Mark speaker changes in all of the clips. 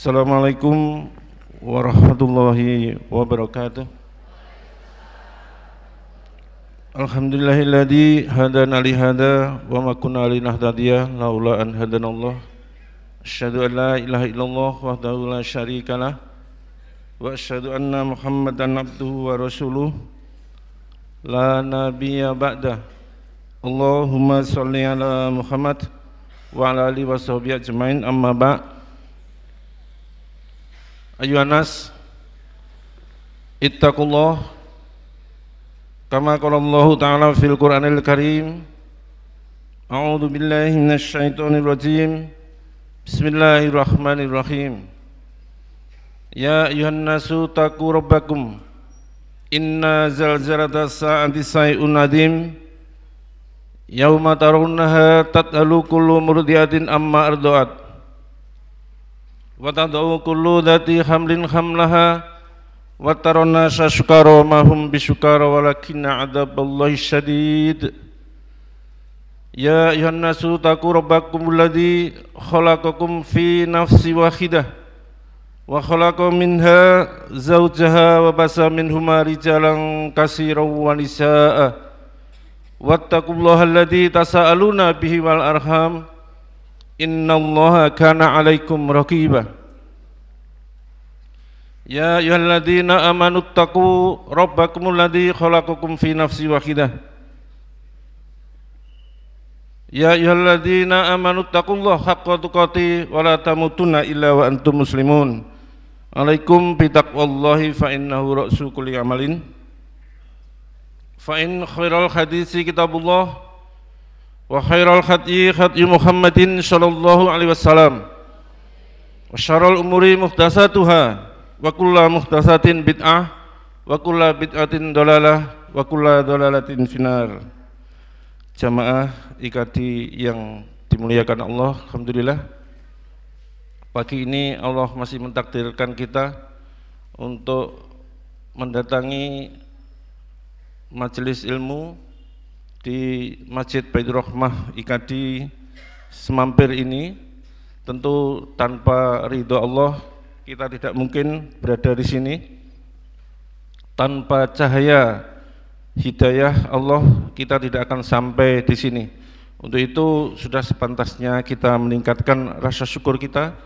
Speaker 1: Assalamualaikum warahmatullahi wabarakatuh. Alhamdulillahilladzi hadana li hada wa ma kunna linahtadiya laula an hadanallah. Asyhadu an la ilaha illallah wahdahu la syarikalah wa asyhadu anna Muhammadan abduhu wa rasuluh la nabiyya ba'da. Allahumma shalli ala Muhammad wa ala alihi wa sahbihi ajmain, amma ba'. Ayuhan nas ittaqullah kama qala Allah ta'ala fil Qur'anil Karim. A'udzu billahi minasy syaithanir rajim. Bismillahirrahmanirrahim. Ya ayuhan nasu taqu rabbakum inna zalzalatas sa'ati syai'un nadim yauma tarawunnaha tat'alu kullu murdiatin amma arda'at wa tad'u kullu dhati hamlin hamlaha wa tarana sasukara ma hum bisukara walakinna adzaballahi syadid. Ya ayuhan nasu taqu rabbakumul ladzi khalaqakum fi nafsi wahidah wa khalaqa minha zawjaha wa basa minhuma rijalan katsiran wa nisaa'a wattaqullaha alladzi tasaaluna bihi wal arham innallaha kana 'alaikum raqiba. Ya ayyuhalladzina amanu taqu rabbakumul ladzi khalaqakum fi nafsin wahidah. Ya ayyuhalladzina amanu taqullaha haqqa tuqatih wa la tamutunna illa wa antum muslimun. Alaikum bitaqwallahi fa innahu ra'su kulli amalin. Fa in khairal hadisi kitabullah wa khairal hadyi hadyi Muhammadin sallallahu alaihi wasallam wa syarrul umuri muhdatsatuha wa kullu muhdatsatin bid'ah wa kullu bid'atin dhalalah wa kullu dhalalatin finnar. Jamaah IKADI yang dimuliakan Allah, alhamdulillah pagi ini Allah masih mentakdirkan kita untuk mendatangi majelis ilmu di Masjid Baitur Rahmah IKADI Semampir ini. Tentu tanpa ridho Allah kita tidak mungkin berada di sini. Tanpa cahaya hidayah Allah kita tidak akan sampai di sini. Untuk itu sudah sepantasnya kita meningkatkan rasa syukur kita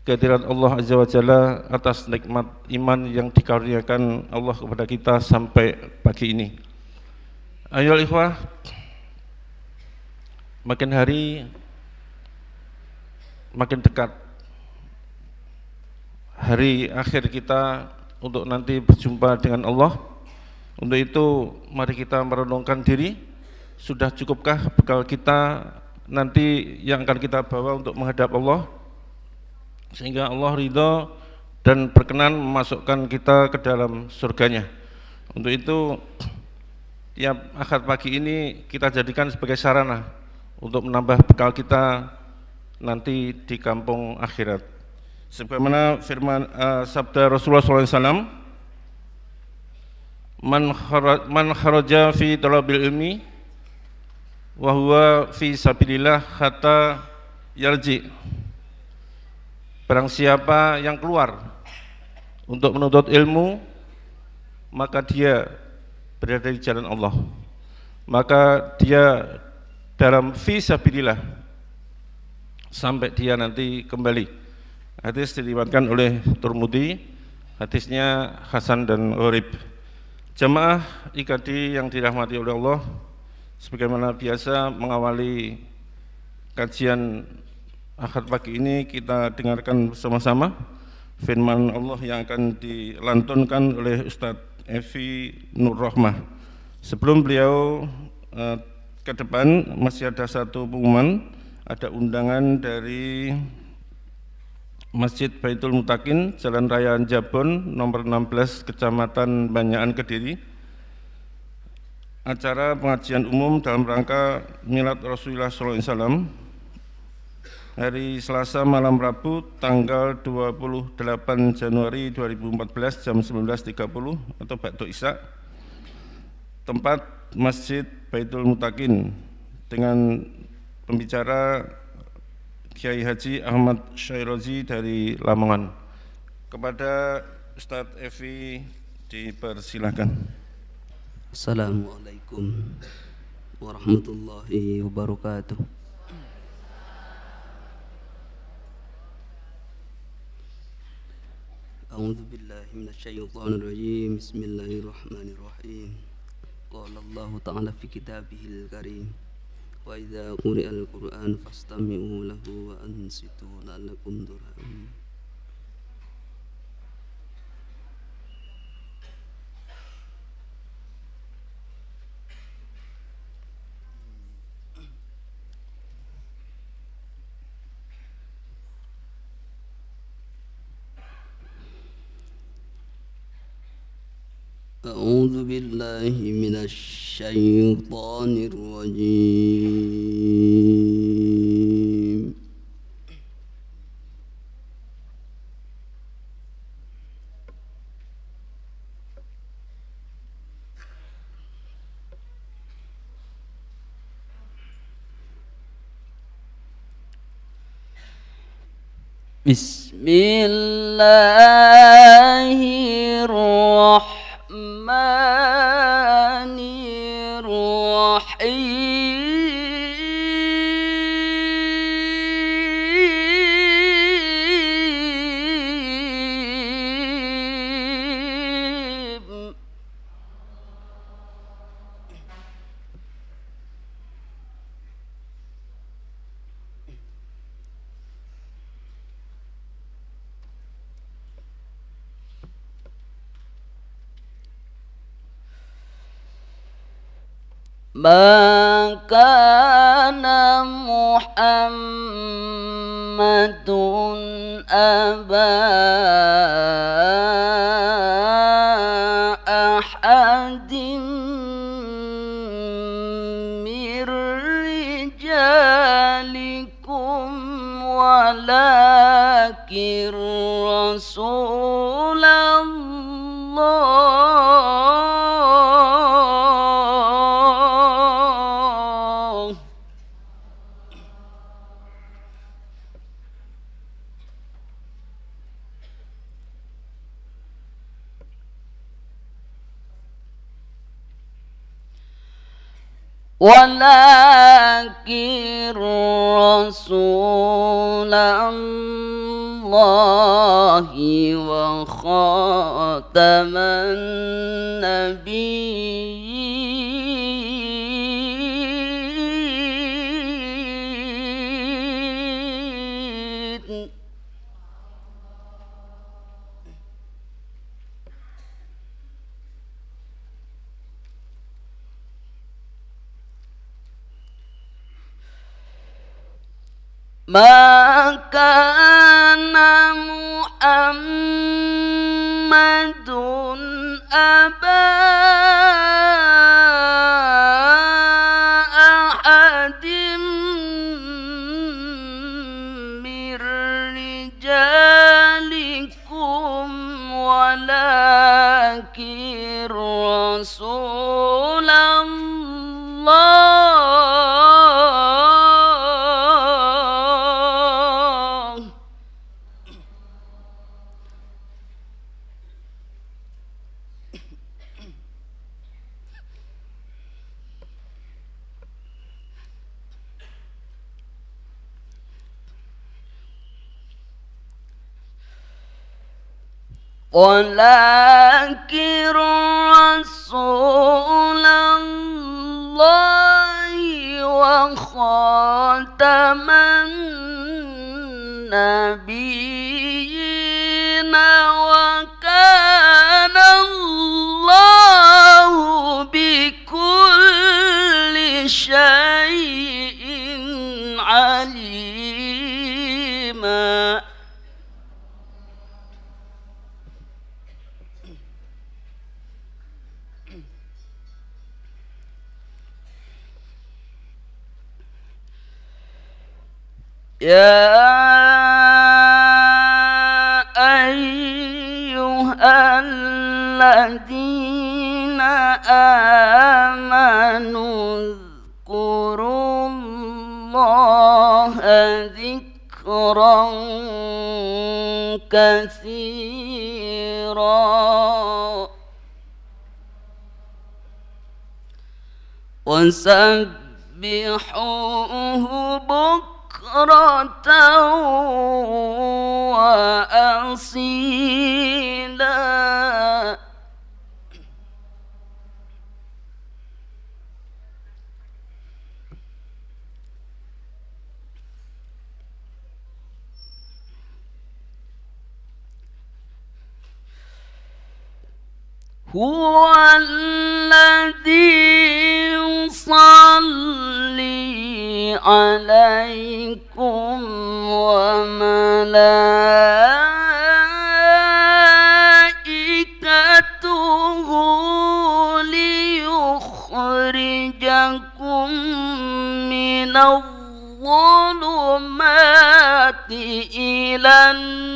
Speaker 1: kehadirat Allah Azza wa Jalla atas nikmat iman yang dikaruniakan Allah kepada kita sampai pagi ini. Ayo ikhwah, makin hari makin dekat hari akhir kita untuk nanti berjumpa dengan Allah. Untuk itu mari kita merenungkan diri, sudah cukupkah bekal kita nanti yang akan kita bawa untuk menghadap Allah sehingga Allah ridho dan berkenan memasukkan kita ke dalam surganya. Untuk itu tiap akad pagi ini kita jadikan sebagai sarana untuk menambah bekal kita nanti di kampung akhirat. Sebagaimana firman sabda Rasulullah SAW, man kharaja fi talabil ilmi wa huwa fi sabilillah hatta yarji. Barang siapa yang keluar untuk menuntut ilmu maka dia berada di jalan Allah, maka dia dalam fi sabilillah sampai dia nanti kembali. Hadis diriwayatkan oleh Tirmidzi, hadisnya hasan dan gharib. Jamaah IKADI yang dirahmati oleh Allah, sebagaimana biasa mengawali kajian akad pagi ini kita dengarkan bersama-sama firman Allah yang akan dilantunkan oleh Ustadz Evi Nur Rahmah. Sebelum beliau ke depan masih ada satu pengumuman, ada undangan dari Masjid Baitul Mutakin, Jalan Raya Jabon, nomor 16, Kecamatan Banyakan, Kediri. Acara pengajian umum dalam rangka Milad Rasulullah SAW hari Selasa malam Rabu tanggal 28 Januari 2014 jam 19.30 atau ba'da Isya. Tempat Masjid Baitul Mutakin dengan pembicara Kiai Haji Ahmad Syairozi dari Lamongan. Kepada Ustadz Evi dipersilakan.
Speaker 2: Assalamualaikum warahmatullahi wabarakatuh. A'udzu billahi minasyaitonir rajim. Bismillahirrahmanirrahim. Qala Allah ta'ala fi kitabihil karim. Wa idza quri'al Qur'an fastami'u lahu wa ansitu la'allakum turhamun. أعوذ بالله من الشيطان الرجيم. بسم الله الرحمن الرحيم. ما كان محمد أبا أحد من رجالكم ولكن رسول الله وخاتم النبيين. ما كان محمد أبا أحد من رجالكم ولكن رسول الله ولكن رسول الله وخاتم النبيين وكان الله بكل شيء عليما. يا أيها الذين آمنوا اذكروا الله ذكرا أجرا كثيرا وسبحوه بكرة وأصيلا هو الذي يصلي عليكم وملائكته ليخرجكم من الظلمات إلى النور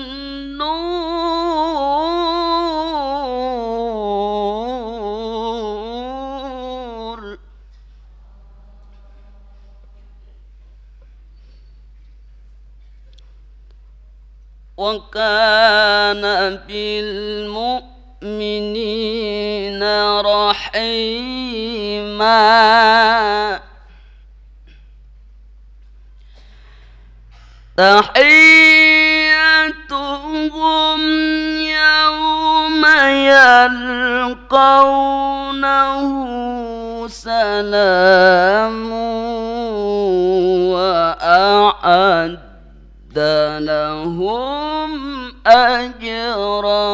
Speaker 2: وكان بالمؤمنين رحيما تحيتهم يوم يلقونه سلام وأعد لهم أجرا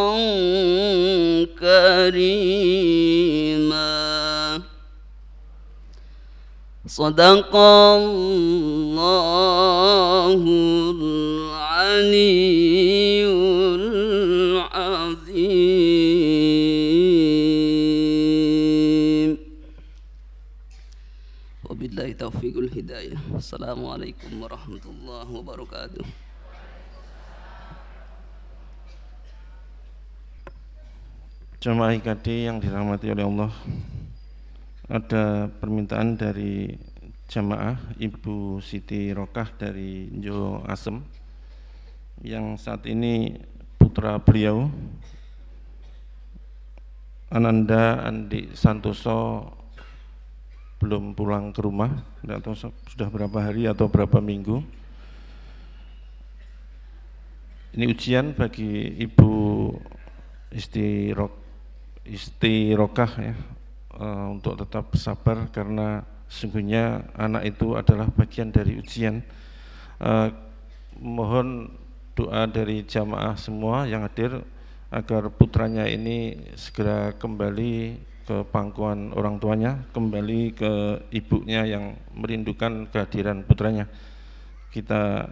Speaker 2: كريما صدق الله العلي العظيم وبالله توفيق الهداية. Assalamualaikum warahmatullahi wabarakatuh.
Speaker 1: Jemaah IKD yang dirahmati oleh Allah, ada permintaan dari jemaah Ibu Siti Rokah dari Jo Asem yang saat ini putra beliau Ananda Andi Santoso belum pulang ke rumah, tidak tahu sudah berapa hari atau berapa minggu. Ini ujian bagi Ibu Istirokah ya, untuk tetap sabar karena sesungguhnya anak itu adalah bagian dari ujian. Mohon doa dari jamaah semua yang hadir agar putranya ini segera kembali ke pangkuan orang tuanya, kembali ke ibunya yang merindukan kehadiran putranya. Kita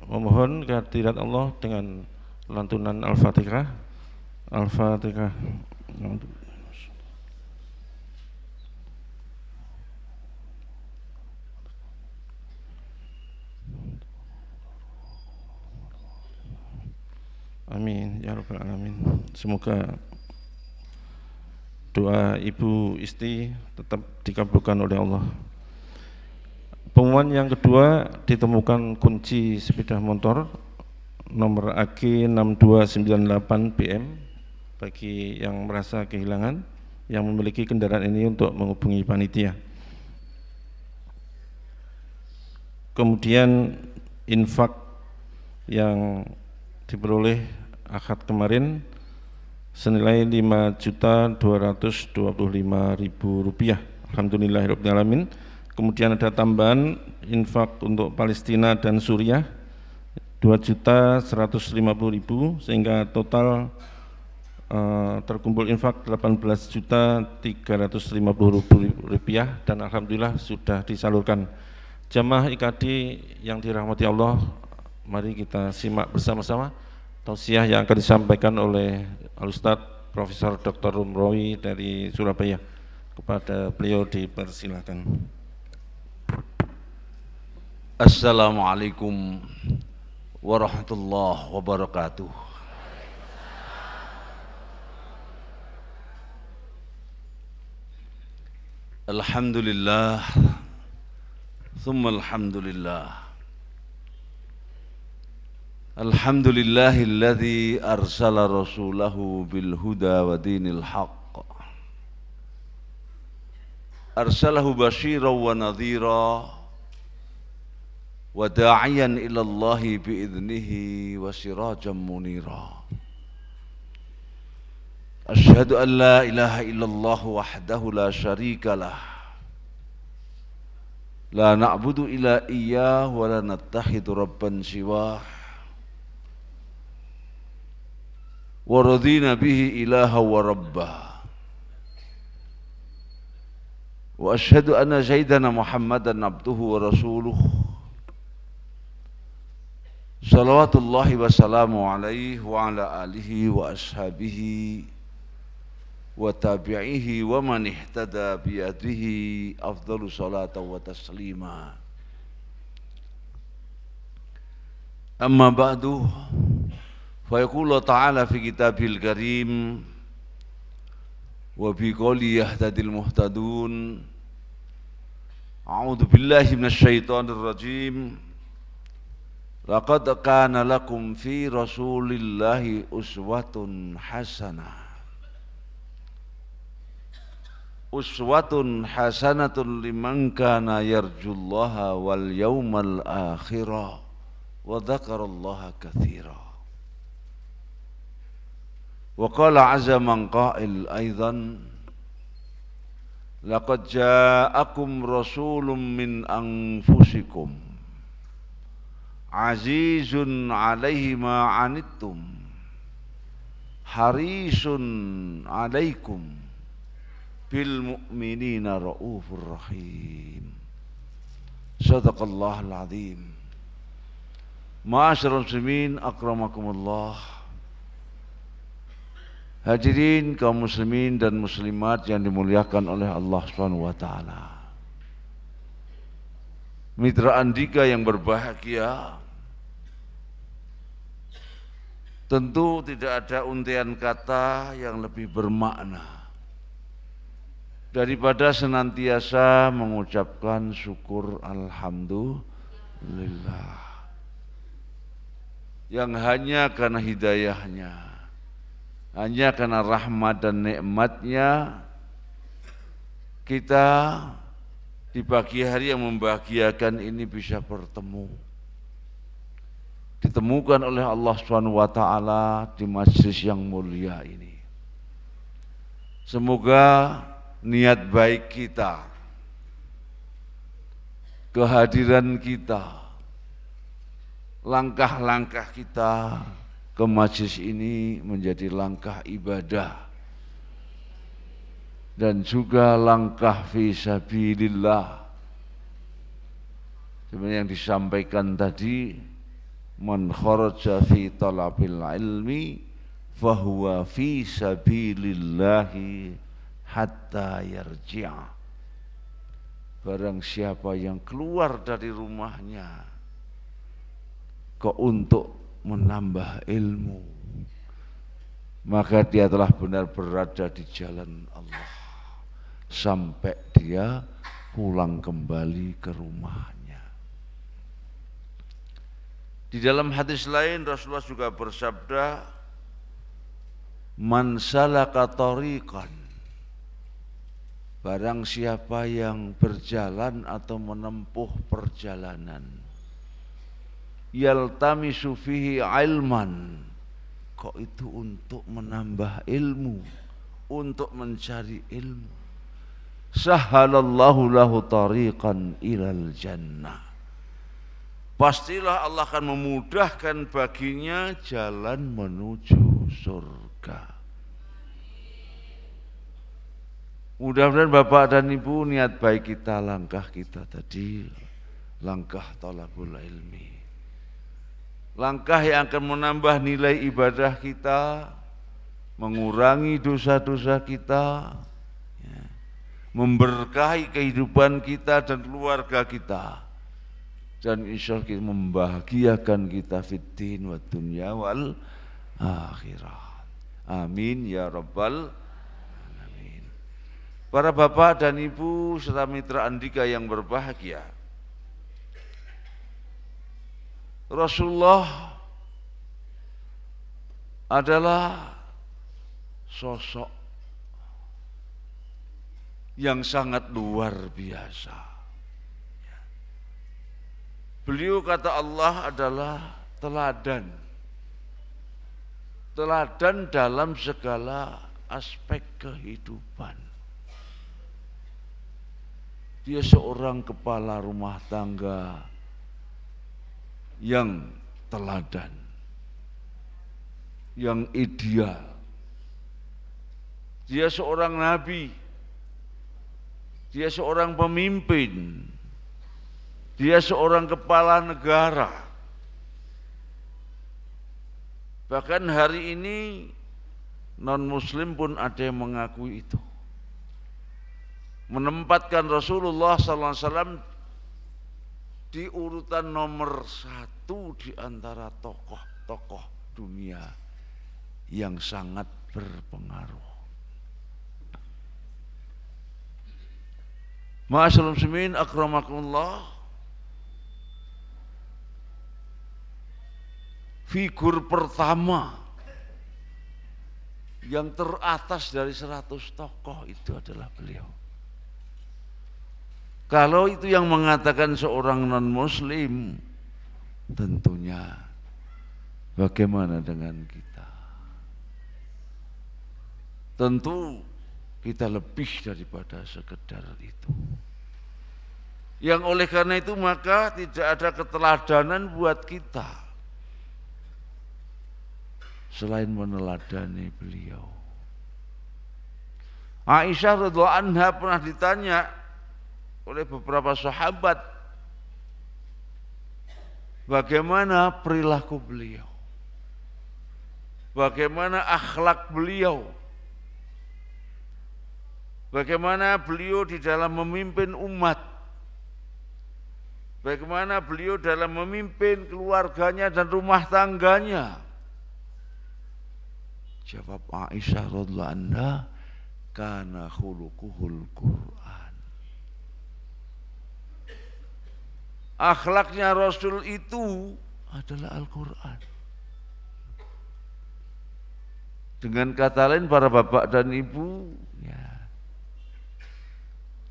Speaker 1: memohon kehadirat Allah dengan lantunan Al-Fatihah. Al-Fatihah. Amin ya rabbal alamin. Semoga doa Ibu Isti tetap dikabulkan oleh Allah. Pengumuman yang kedua, ditemukan kunci sepeda motor nomor AG 6298 BM bagi yang merasa kehilangan, yang memiliki kendaraan ini untuk menghubungi panitia. Kemudian infak yang diperoleh akad kemarin senilai Rp5.225.000. Alhamdulillahirrahmanirrahim. Kemudian ada tambahan infak untuk Palestina dan Suriah Rp2.150.000 sehingga total terkumpul infak Rp18.350.000 dan alhamdulillah sudah disalurkan. Jamaah IKD yang dirahmati Allah, mari kita simak bersama-sama tausiah yang akan disampaikan oleh Al-Ustadz Profesor Dr. Rumrowi dari Surabaya. Kepada beliau dipersilakan.
Speaker 3: Assalamualaikum warahmatullahi wabarakatuh. Alhamdulillah, thumma alhamdulillah. Alhamdulillahilladzi arsala rasulahu bil huda wa dinil haqq. Arsalahu basyiran wa nadhira wa da'iyan ila Allahi bi idnihi wa sirajan munira. Asyhadu an la ilaha illallah wahdahu la syarika lah. La na'budu illa iyyah wa la nattakhidu rabban siwah. Wa radina bihi ilaha wa rabbah. Wa asyhadu anna sayyidana Muhammadan abduhu wa rasuluh. Salawatullahi wa salamu alaihi wa ala alihi wa ashabihi wa tabi'ihi wa man ihtada biyadihi afdalu salata wa taslima. Amma ba'du, fa yaqulu ta'ala fi kitabil karim wa bi qawli yahtadil muhtadun. A'udzu billahi minasyaitonir rajim. Laqad kana lakum fi rasulillahi uswatun hasanah. Uswatun hasanatun liman kana yarjullaha wal yawmal akhirah wa dzakarallaha katsira. Wa qala azza man qa'il aidan laqad ja'akum rasulun min anfusikum azizun 'alaihi ma 'anittum harisun 'alaikum bil mu'minina raufur rahim. Sadaqallahul azim. Ma'asyiral muslimin akramakumullah. Hadirin kaum muslimin dan muslimat yang dimuliakan oleh Allah Subhanahu wa taala. Mitra Andika yang berbahagia, tentu tidak ada untian kata yang lebih bermakna daripada senantiasa mengucapkan syukur alhamdulillah, yang hanya karena hidayahnya, hanya karena rahmat dan nikmatnya kita di pagi hari yang membahagiakan ini bisa bertemu, ditemukan oleh Allah Subhanahu wa taala di majlis yang mulia ini. Semoga niat baik kita, kehadiran kita, langkah-langkah kita ke majlis ini menjadi langkah ibadah dan juga langkah fisabilillah. Sebenarnya yang disampaikan tadi, man kharaja fi talabil ilmi fahuwa fi sabilillahi hatta yarji'a. Barang siapa yang keluar dari rumahnya untuk menambah ilmu, maka dia telah benar berada di jalan Allah sampai dia pulang kembali ke rumahnya. Di dalam hadis lain Rasulullah juga bersabda, man salaka tariqan, barang siapa yang berjalan atau menempuh perjalanan, yaltamisu fihi ilman, kok itu untuk menambah ilmu, untuk mencari ilmu, sahhalallahu lahu tariqan ilal jannah, pastilah Allah akan memudahkan baginya jalan menuju surga. Mudah-mudahan Bapak dan Ibu, niat baik kita, langkah kita tadi, langkah talabul ilmi, langkah yang akan menambah nilai ibadah kita, mengurangi dosa-dosa kita, memberkahi kehidupan kita dan keluarga kita, dan insya Allah membahagiakan kita fiddin wa dunya wal akhirah. Amin ya rabbal alamin. Para bapak dan ibu serta mitra Andika yang berbahagia, Rasulullah adalah sosok yang sangat luar biasa. Beliau kata Allah adalah teladan. Teladan dalam segala aspek kehidupan. Dia seorang kepala rumah tangga yang teladan, yang ideal. Dia seorang nabi, dia seorang pemimpin, dia seorang kepala negara. Bahkan hari ini non-muslim pun ada yang mengakui itu. Menempatkan Rasulullah SAW di urutan nomor 1 di antara tokoh-tokoh dunia yang sangat berpengaruh. Ma'asyiral muslimin akramakumullah, figur pertama yang teratas dari 100 tokoh itu adalah beliau. Kalau itu yang mengatakan seorang non-muslim, tentunya bagaimana dengan kita? Tentu kita lebih daripada sekedar itu. Yang oleh karena itu maka tidak ada keteladanan buat kita selain meneladani beliau. Aisyah radhiyallahu anha pernah ditanya oleh beberapa sahabat, bagaimana perilaku beliau, bagaimana akhlak beliau, bagaimana beliau di dalam memimpin umat, bagaimana beliau dalam memimpin keluarganya dan rumah tangganya. Jawab Aisyah radhiyallahu anha, kana khuluquhul Qur'an. Akhlaknya Rasul itu adalah Al-Quran. Dengan kata lain para bapak dan ibu, ya,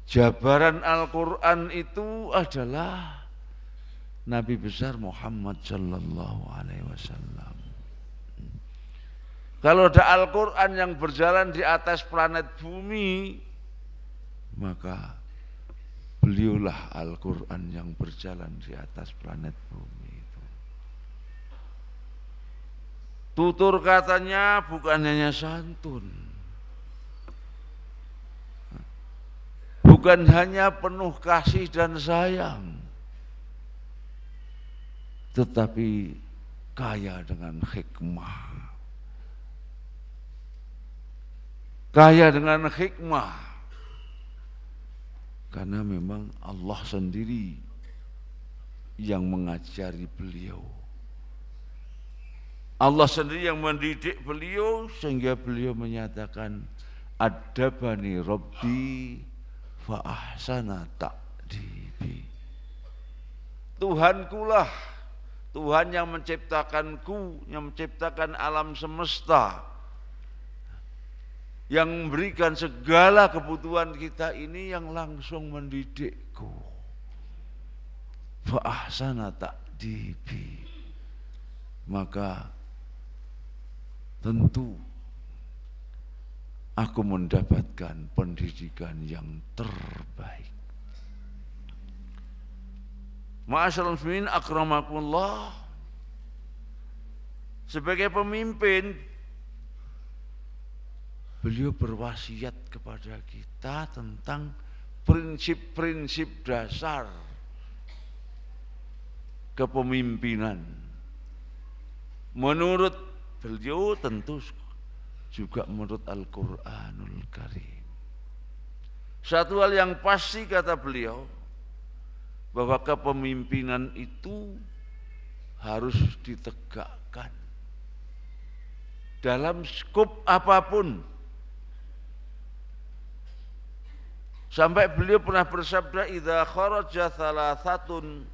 Speaker 3: jabaran Al-Quran itu adalah Nabi besar Muhammad sallallahu alaihi wasallam. Kalau ada Al-Quran yang berjalan di atas planet bumi, maka beliaulah Al-Quran yang berjalan di atas planet bumi itu. Tutur katanya bukan hanya santun, bukan hanya penuh kasih dan sayang, tetapi kaya dengan hikmah. Kaya dengan hikmah. Karena memang Allah sendiri yang mengajari beliau. Allah sendiri yang mendidik beliau sehingga beliau menyatakan, adabani Rabbi fa ahsana ta'dibi. Tuhankulah, Tuhan yang menciptakanku, yang menciptakan alam semesta, yang memberikan segala kebutuhan kita ini, yang langsung mendidikku. Fa ahsana ta'dibi. Maka tentu aku mendapatkan pendidikan yang terbaik. Ma'asyiral muslimin akramakumullah, sebagai pemimpin beliau berwasiat kepada kita tentang prinsip-prinsip dasar kepemimpinan. Menurut beliau tentu juga menurut Al-Quranul Karim. Satu hal yang pasti kata beliau, bahwa kepemimpinan itu harus ditegakkan dalam skop apapun. Sampai beliau pernah bersabda, idza kharaja thalathatun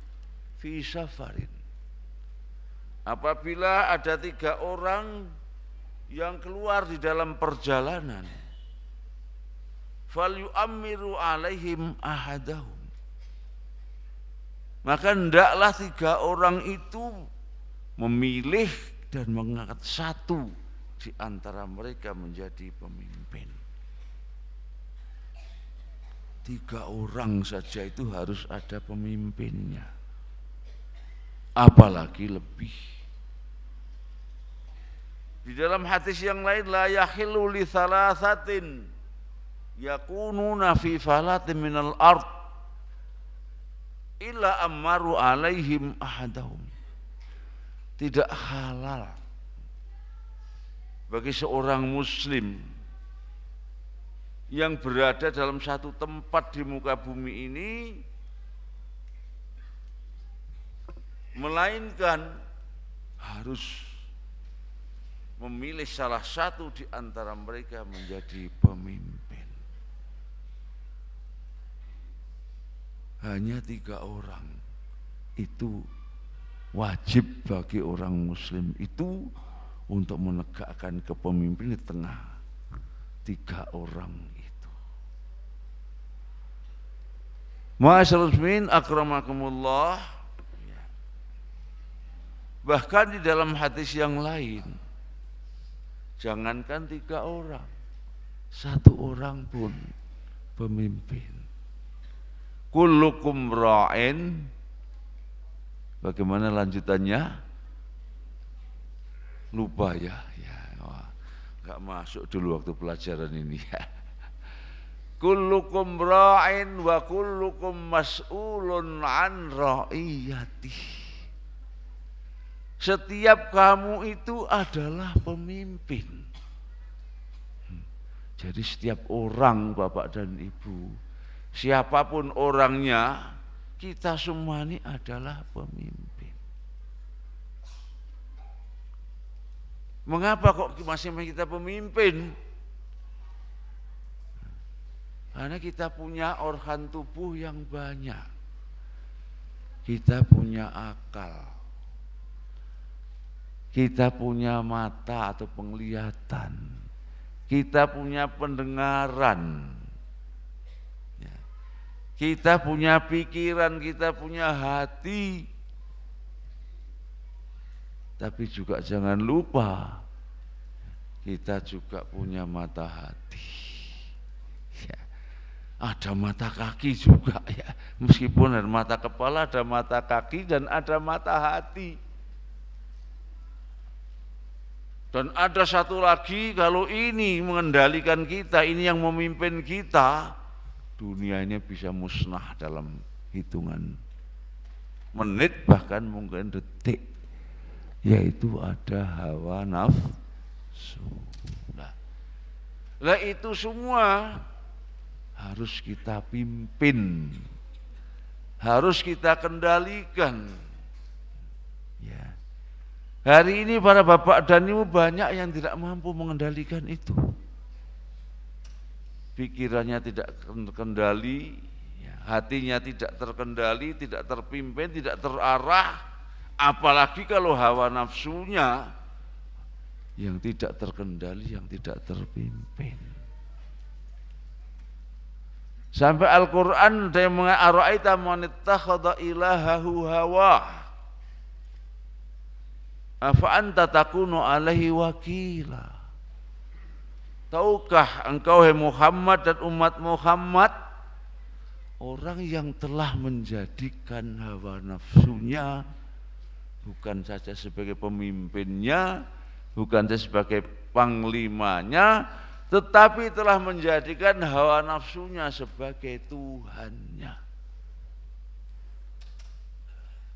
Speaker 3: fi safarin. Apabila ada 3 orang yang keluar di dalam perjalanan, falyu'ammiru alaihim ahadahum, maka hendaklah 3 orang itu memilih dan mengangkat satu di antara mereka menjadi pemimpin. 3 orang saja itu harus ada pemimpinnya, apalagi lebih. Di dalam hadis yang lain, la yahillu li thalathatin yakununa fi falatin minal ard illa ammaru alaihim ahadahum. Tidak halal bagi seorang muslim yang berada dalam satu tempat di muka bumi ini, melainkan harus memilih salah satu di antara mereka menjadi pemimpin. Hanya 3 orang itu wajib bagi orang muslim itu untuk menegakkan kepemimpinan di tengah 3 orang itu. Ma'asyiral muslimin akramakumullah. Bahkan di dalam hadis yang lain, jangankan 3 orang, 1 orang pun pemimpin. Kullukum ra'in. Bagaimana lanjutannya? Lupa ya. Enggak masuk dulu waktu pelajaran ini ya. Kullukum ra'in wa kullukum mas'ulun an ra'iyatih. Setiap kamu itu adalah pemimpin. Jadi setiap orang, Bapak dan Ibu, siapapun orangnya, kita semua ini adalah pemimpin. Mengapa kok masing-masing kita pemimpin? Karena kita punya organ tubuh yang banyak. Kita punya akal. Kita punya mata atau penglihatan. Kita punya pendengaran. Kita punya pikiran, kita punya hati. Tapi juga jangan lupa, kita juga punya mata hati. Ya. Ada mata kaki juga ya. Meskipun ada mata kepala, ada mata kaki dan ada mata hati. Dan ada satu lagi, kalau ini mengendalikan kita, ini yang memimpin kita, dunia ini bisa musnah dalam hitungan menit, bahkan mungkin detik, yaitu ada hawa nafsu. Nah, itu semua harus kita pimpin, harus kita kendalikan. Ya. Hari ini para bapak dan ibu banyak yang tidak mampu mengendalikan itu. Pikirannya tidak terkendali, hatinya tidak terkendali, tidak terpimpin, tidak terarah, apalagi kalau hawa nafsunya yang tidak terkendali, yang tidak terpimpin. Sampai Al-Quran ada yang mengatakan, ara'aita man ittakhadha ilahahu hawah afa anta takunu alaihi wakila. Tahukah engkau hai Muhammad dan umat Muhammad, orang yang telah menjadikan hawa nafsunya bukan saja sebagai pemimpinnya, bukan saja sebagai panglimanya, tetapi telah menjadikan hawa nafsunya sebagai Tuhannya.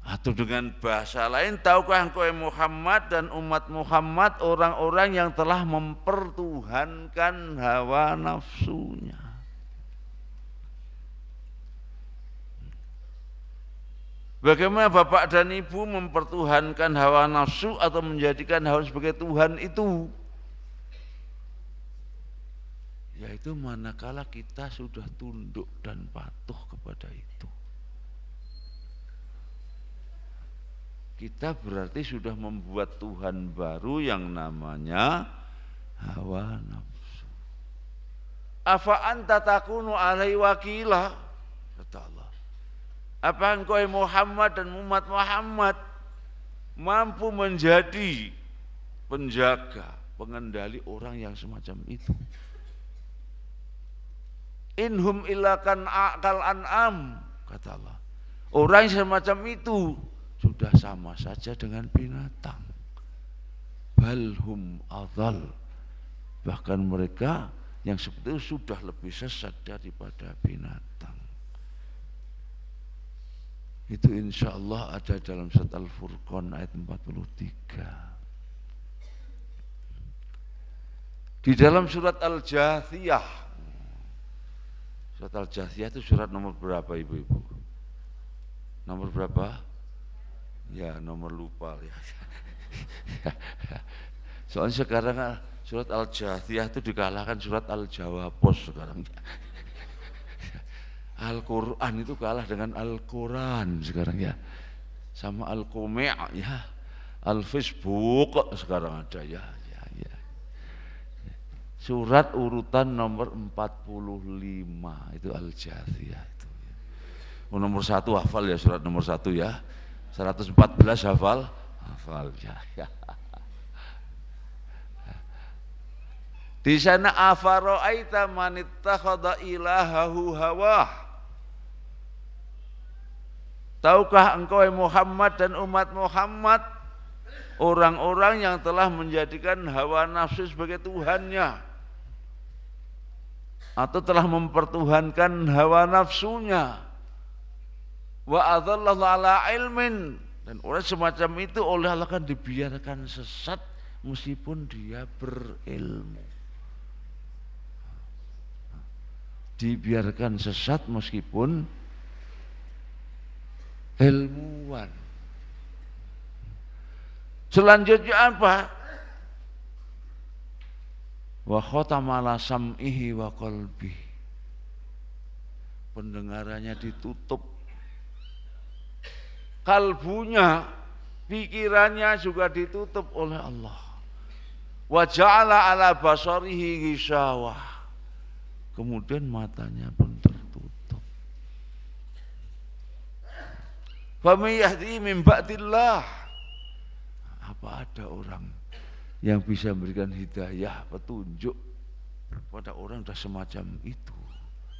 Speaker 3: Atau dengan bahasa lain, tahukah engkau Muhammad dan umat Muhammad, orang-orang yang telah mempertuhankan hawa nafsunya. Bagaimana bapak dan ibu mempertuhankan hawa nafsu atau menjadikan hawa sebagai Tuhan itu? Yaitu manakala kita sudah tunduk dan patuh kepada itu. Kita berarti sudah membuat Tuhan baru yang namanya hawa nafsu. Afa anta takunu alai wakila, kata Allah. Apa engkau Muhammad dan umat Muhammad mampu menjadi penjaga, pengendali orang yang semacam itu? Inhum ilakan akal an'am, kata Allah. Orang yang semacam itu sudah sama saja dengan binatang. Balhum adhal, bahkan mereka yang seperti itu sudah lebih sesat daripada binatang. Itu insya Allah ada dalam surat Al-Furqan ayat 43. Di dalam surat Al-Jathiyah, surat Al-Jathiyah itu surat nomor berapa ibu-ibu? Nomor berapa? Ya nomor lupa ya. Soalnya sekarang surat Al-Jathiyah itu dikalahkan surat Al-Jawapos sekarang. Al-Quran itu kalah dengan Al-Quran sekarang ya. Sama Al-Qumi' ya. Al-Facebook sekarang ada ya. Surat urutan nomor 45 itu Al-Jathiyah itu. Oh, nomor 1 hafal ya, surat nomor 1 ya. 114 hafal ya. Di sana afara'aita man ittakhadha ilahahu hawah. Tahukah engkau Muhammad dan umat Muhammad orang-orang yang telah menjadikan hawa nafsu sebagai tuhannya atau telah mempertuhankan hawa nafsunya? Wa adhallahu ala ilmin, dan orang semacam itu oleh Allah kan dibiarkan sesat meskipun dia berilmu. Dibiarkan sesat meskipun ilmuwan. Selanjutnya apa? Wa khatama ala sam'ihi wa qalbihi, pendengarannya ditutup, kalbunya, pikirannya juga ditutup oleh Allah. Wa ja'ala ala basarihi ghishawah, kemudian matanya pun tertutup. Faman yahdi min ba'dillah, apa ada orang yang bisa memberikan hidayah, petunjuk pada orang sudah semacam itu?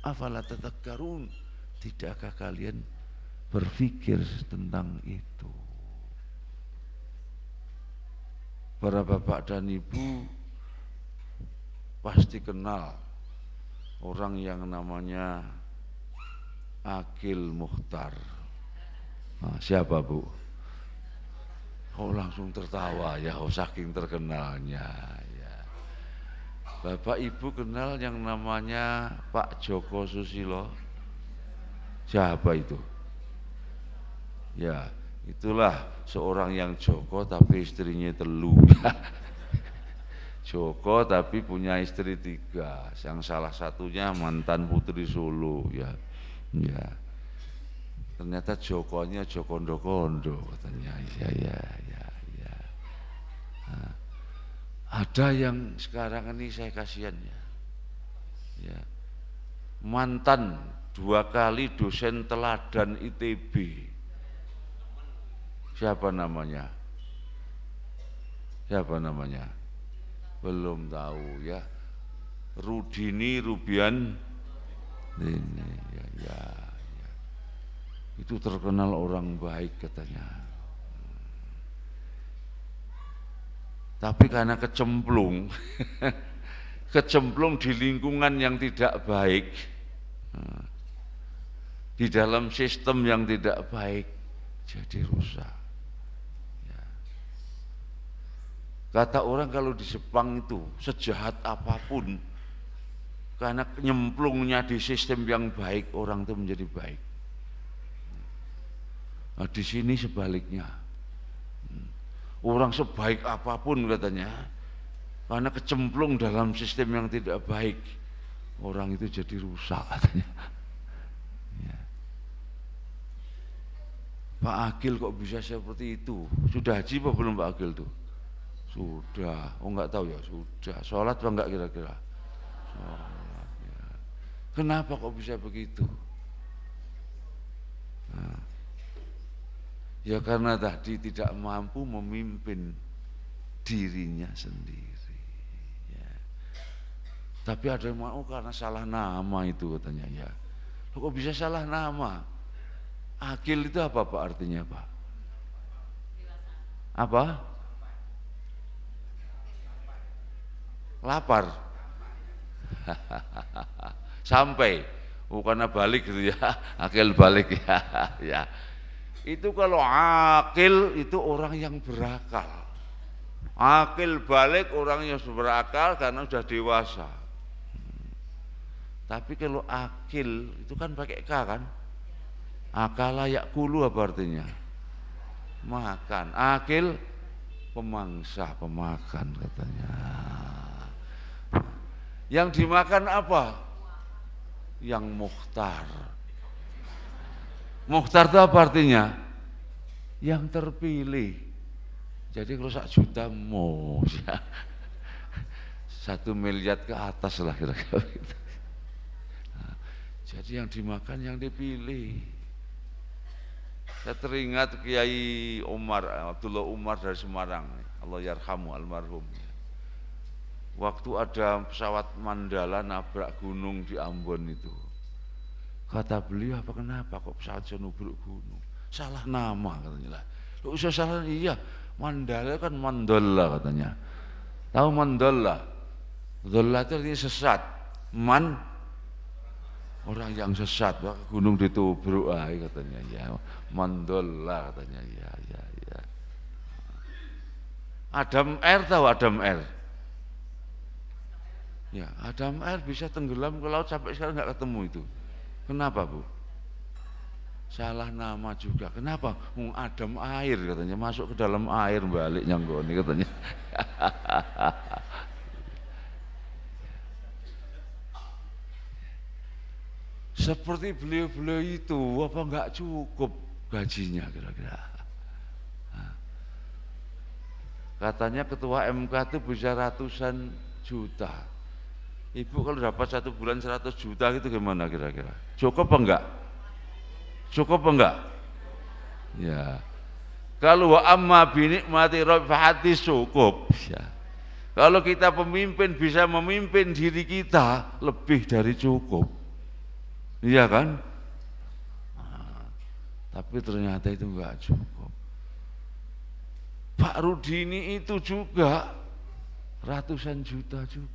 Speaker 3: Afala tatadzakkarun, tidakkah kalian berpikir tentang itu? Para bapak dan ibu pasti kenal orang yang namanya Akil Mukhtar. Nah, siapa Bu? Oh langsung tertawa ya, oh saking terkenalnya ya. Bapak Ibu kenal yang namanya Pak Joko Susilo? Siapa itu? Ya itulah seorang yang Joko tapi istrinya telu. Joko tapi punya istri 3, yang salah satunya mantan Putri Solo ya. Ya. Ternyata Jokonya Jokondo-kondo katanya. Ya. Nah, ada yang sekarang ini saya kasihan ya. Ya. Mantan 2 kali dosen teladan ITB. Siapa namanya? Belum tahu ya. Rudini Rubian ini ya. Itu terkenal orang baik katanya. Tapi karena kecemplung di lingkungan yang tidak baik, di dalam sistem yang tidak baik, jadi rusak. Kata orang kalau di Jepang itu sejahat apapun, karena nyemplungnya di sistem yang baik, orang itu menjadi baik. Nah, di sini sebaliknya, orang sebaik apapun katanya, karena kecemplung dalam sistem yang tidak baik, orang itu jadi rusak katanya. Ya. Pak Akil kok bisa seperti itu? Sudah haji apa belum Pak Akil tuh? Sudah. Oh enggak tahu ya, sudah. Sholat apa enggak kira-kira? Sholat ya. Kenapa kok bisa begitu? Nah, ya karena tadi tidak mampu memimpin dirinya sendiri ya. Tapi ada yang mau karena salah nama itu katanya ya. Kok bisa salah nama? Akil itu apa Pak artinya Pak? Apa? Lapar. Sampai. Karena balik gitu ya. Akil balik ya. Ya. Itu kalau akil itu orang yang berakal. Akil balik orang yang berakal karena sudah dewasa. Tapi kalau akil itu kan pakai K kan? Akala yakulu apa artinya? Makan. Akil pemangsa, pemakan katanya. Yang dimakan apa? Yang mukhtar. Mukhtar itu apa artinya? Yang terpilih. Jadi kalau 1 juta mau 1 miliar ke atas lah kira-kira gitu. Nah, jadi yang dimakan yang dipilih. Saya teringat Kiai Umar, Abdullah Umar dari Semarang, Allah yarhamu almarhum. Waktu ada pesawat Mandala nabrak gunung di Ambon itu, kata beliau, apa kenapa kok pesawat nubruk gunung? Salah nama katanya lah. Loh usah salah, iya Mandala kan Mandala katanya. Tahu Mandala? Mandala itu artinya sesat. Man orang yang sesat, gunung ditubruk katanya ya. Mandala katanya ya. Adam Air tahu Adam Air? Ya, Adam Air bisa tenggelam ke laut sampai sekarang nggak ketemu itu. Kenapa Bu? Salah nama juga. Kenapa? Adam air katanya, masuk ke dalam air balik nyanggoni katanya. Seperti beliau-beliau itu apa enggak cukup gajinya kira-kira? Katanya ketua MK itu bisa ratusan juta. Ibu kalau dapat 1 bulan 100 juta gitu gimana kira-kira? Cukup apa enggak? Cukup apa enggak? Ya. Kalau wa amma binikmati rabbihati cukup ya. Kalau kita pemimpin bisa memimpin diri kita lebih dari cukup. Iya kan? Nah, tapi ternyata itu enggak cukup. Pak Rudini itu juga ratusan juta juga.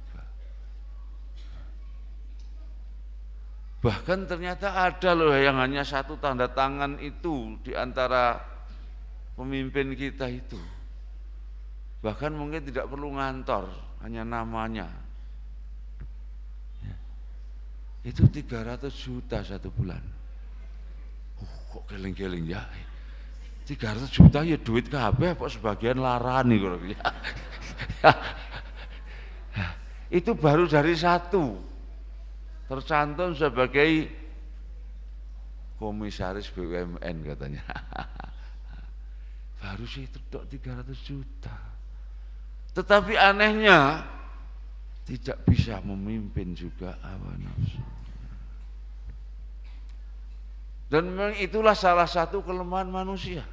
Speaker 3: Bahkan ternyata ada loh yang hanya 1 tanda tangan itu di antara pemimpin kita itu. Bahkan mungkin tidak perlu ngantor, hanya namanya. Ya. Itu 300 juta 1 bulan. Kok geling-geling ya? 300 juta ya duit kabeh kok sebagian larani kok ya. Itu baru dari 1. Tercantum sebagai komisaris BUMN katanya. Baru sih itu 300 juta. Tetapi anehnya tidak bisa memimpin juga hawa nafsu. Dan memang itulah salah satu kelemahan manusia.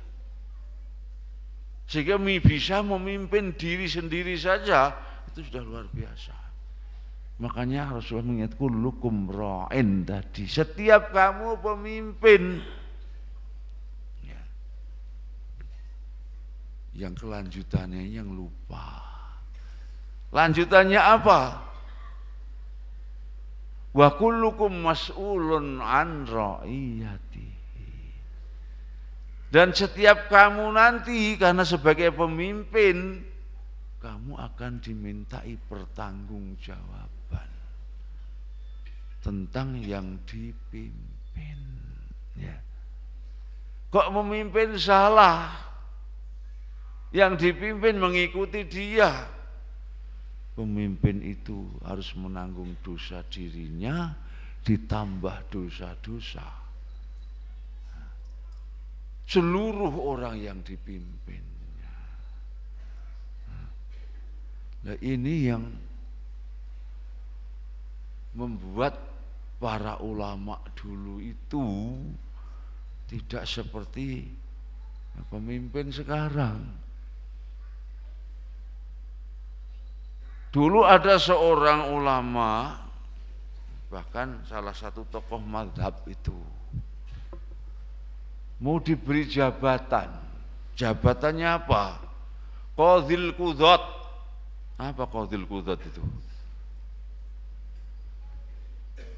Speaker 3: Sehingga bisa memimpin diri sendiri saja itu sudah luar biasa. Makanya Rasulullah mengingat kullukum ra'in tadi. Setiap kamu pemimpin. Ya. Yang kelanjutannya yang lupa. Lanjutannya apa? Wa kullukum mas'ulun an ra'iyatihi. Dan setiap kamu nanti karena sebagai pemimpin kamu akan dimintai pertanggungjawaban tentang yang dipimpin ya. Kok memimpin salah, yang dipimpin mengikuti dia, pemimpin itu harus menanggung dosa dirinya ditambah dosa-dosa seluruh orang yang dipimpinnya. Nah, ini yang membuat para ulama dulu itu tidak seperti pemimpin sekarang. Dulu ada seorang ulama, bahkan salah satu tokoh mazhab itu mau diberi jabatan. Jabatannya apa? Qadhil Qudhat. Apa Qadhil Qudhat itu?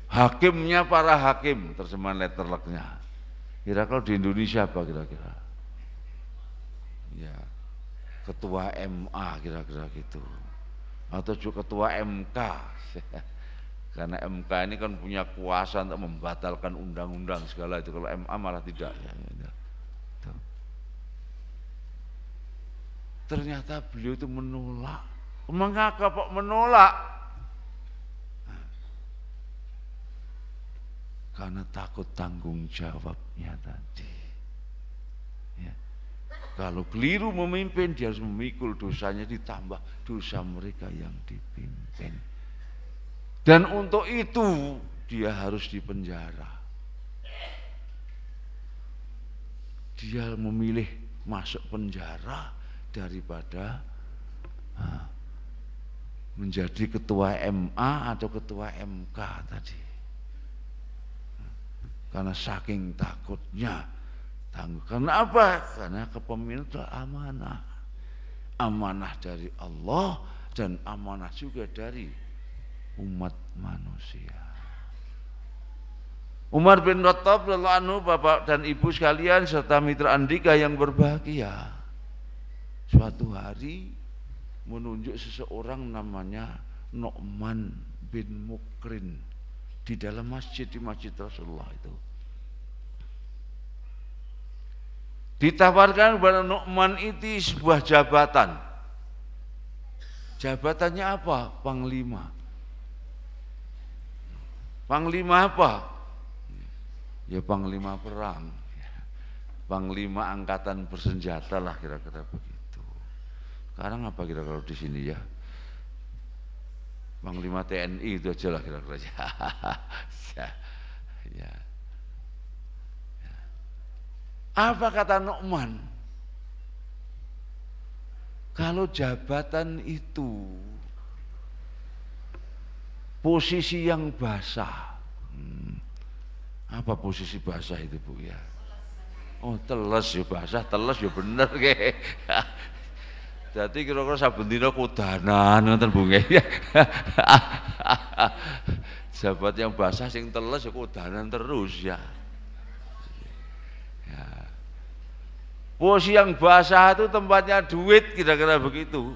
Speaker 3: Hakimnya para hakim, terjemahan letterlocknya. Kira kalau di Indonesia apa kira-kira? Ya, ketua MA kira-kira gitu. Atau juga ketua MK. Karena MK ini kan punya kuasa untuk membatalkan undang-undang segala itu. Kalau MA malah tidak. Ya. Ternyata beliau itu menolak. Mengapa kok menolak? Karena takut tanggung jawabnya tadi. Ya. Kalau keliru memimpin, dia harus memikul dosanya ditambah dosa mereka yang dipimpin. Dan untuk itu dia harus dipenjara. Dia memilih masuk penjara daripada menjadi ketua MA atau ketua MK tadi. Karena saking takutnya. Karena apa? Karena kepemimpinan itu amanah. Amanah dari Allah dan amanah juga dari umat manusia. Umar bin Khattab radhiyallahu anhu, Bapak dan Ibu sekalian serta mitra Andika yang berbahagia, suatu hari menunjuk seseorang namanya Nu'man bin Mukrin di dalam masjid, di masjid Rasulullah itu. Ditawarkan kepada Nu'man itu sebuah jabatan. Jabatannya apa? Panglima. Panglima apa? Ya panglima perang. Panglima angkatan bersenjata lah kira-kira begitu. Sekarang apa kira-kira di sini ya? Panglima TNI itu aja lah kira-kira. Ya. Apa kata Nu'man? Kalau jabatan itu posisi yang basah. Apa posisi basah itu Bu ya? Oh teles ya basah, teles ya bener ke. Jadi kira-kira saben dina kudanan ngoten Bu nggih. Jabat yang basah sing teles ya kudanan terus ya. Ya. Posisi yang basah itu tempatnya duit kira-kira begitu.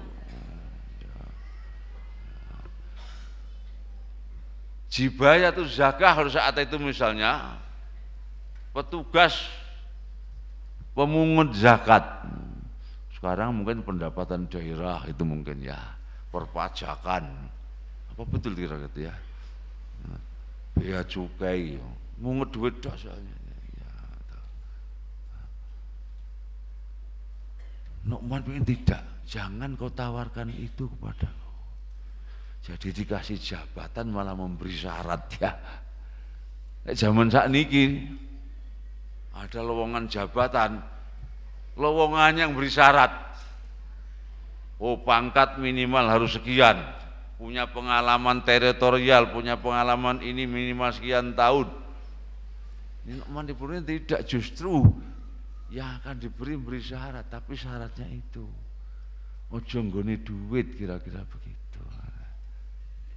Speaker 3: Jibaya itu zakah harus saat itu misalnya petugas pemungut zakat. Sekarang mungkin pendapatan daerah itu mungkin ya perpajakan. Apa betul kira-kira gitu ya? Bea cukai, mungut duit dasarnya. Ya. Nu'man pengen tidak, jangan kau tawarkan itu kepadaku. Jadi dikasih jabatan malah memberi syarat ya. Zaman sakniki ada lowongan jabatan, lowongannya yang beri syarat. Oh pangkat minimal harus sekian, punya pengalaman teritorial, punya pengalaman ini minimal sekian tahun. Ini Nu'man diberi tidak, justru yang akan beri syarat, tapi syaratnya itu ojo nggone duit kira-kira begitu.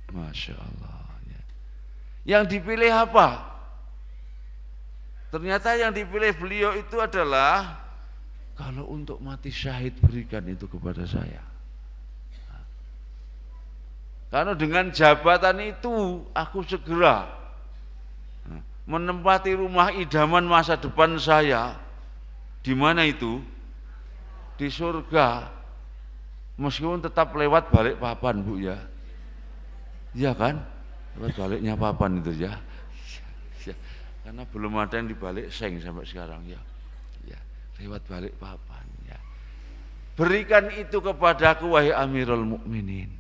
Speaker 3: Masya Allah ya. Yang dipilih apa? Ternyata yang dipilih beliau itu adalah kalau untuk mati syahid berikan itu kepada saya. Karena dengan jabatan itu aku segera menempati rumah idaman masa depan saya. Di mana itu? Di surga. Meskipun tetap lewat balik papan Bu ya. Iya kan? Lewat baliknya papan itu ya. Karena belum ada yang dibalik seng sampai sekarang ya. Ya, lewat balik papan ya. Berikan itu kepadaku wahai Amirul Mukminin.